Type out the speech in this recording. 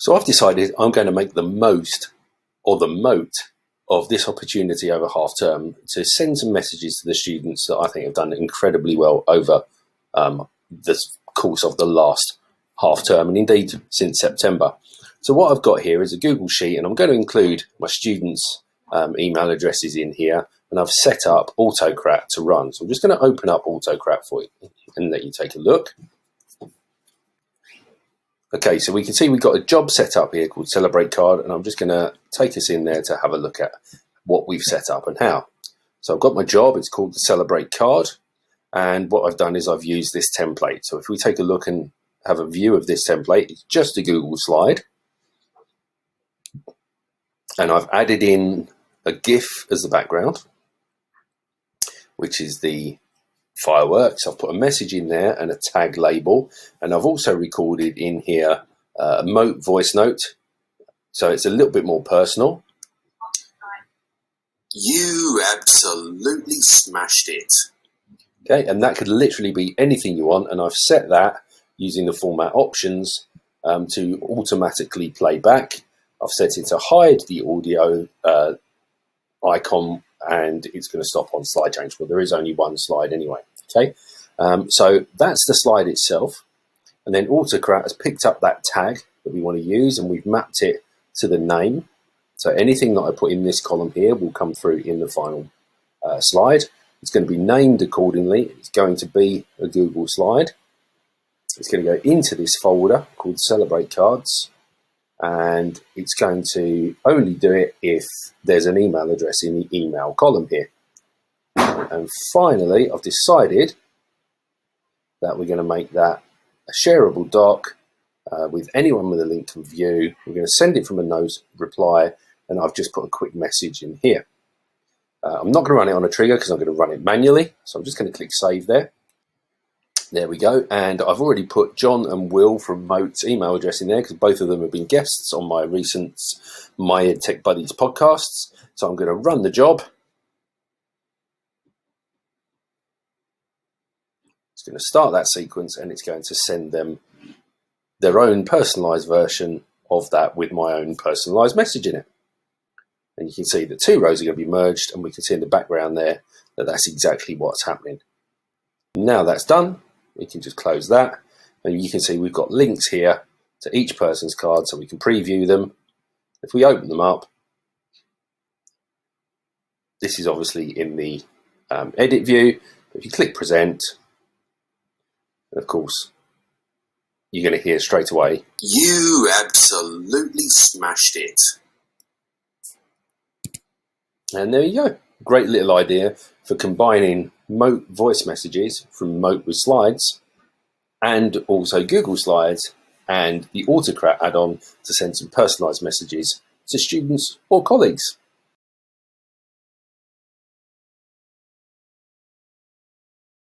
So I've decided I'm going to make the most, or the mote, of this opportunity over half term to send some messages to the students that I think have done incredibly well over the course of the last half term, and indeed since September. So what I've got here is a Google Sheet, and I'm going to include my students' email addresses in here, and I've set up Autocrat to run. So I'm just going to open up Autocrat for you and let you take a look. Okay, so we can see we've got a job set up here called Celebrate Card, and I'm just going to take us in there to have a look at what we've set up and how. So I've got my job, it's called the Celebrate Card, and what I've done is I've used this template. So if we take a look and have a view of this template, it's just a Google slide, and I've added in a GIF as the background, which is the fireworks. I've put a message in there and a tag label, and I've also recorded in here a Mote voice note, so it's a little bit more personal. You absolutely smashed it. Okay, and that could literally be anything you want, and I've set that using the format options to automatically play back. I've set it to hide the audio icon, and it's going to stop on slide change. Well, there is only one slide anyway. Okay, so that's the slide itself, and then Autocrat has picked up that tag that we want to use, and we've mapped it to the name. So anything that I put in this column here will come through in the final slide. It's going to be named accordingly. It's going to be a Google slide. It's going to go into this folder called Celebrate Cards, and it's going to only do it if there's an email address in the email column here. And finally, I've decided that we're going to make that a shareable doc with anyone with a link can view. We're going to send it from a no reply, and I've just put a quick message in here. I'm not going to run it on a trigger because I'm going to run it manually, so I'm just going to click save there. There we go, and I've already put John and Will from Mote's email address in there because both of them have been guests on my recent My EdTech Buddies podcasts. So I'm going to run the job. It's going to start that sequence, and it's going to send them their own personalised version of that with my own personalised message in it. And you can see the two rows are going to be merged, and we can see in the background there that that's exactly what's happening. Now that's done, we can just close that, and you can see we've got links here to each person's card so we can preview them. If we open them up, this is obviously in the edit view. If you click present, and of course you're going to hear straight away, you absolutely smashed it. And there you go. Great little idea for combining Mote voice messages from Mote with slides, and also Google Slides and the Autocrat add-on to send some personalised messages to students or colleagues.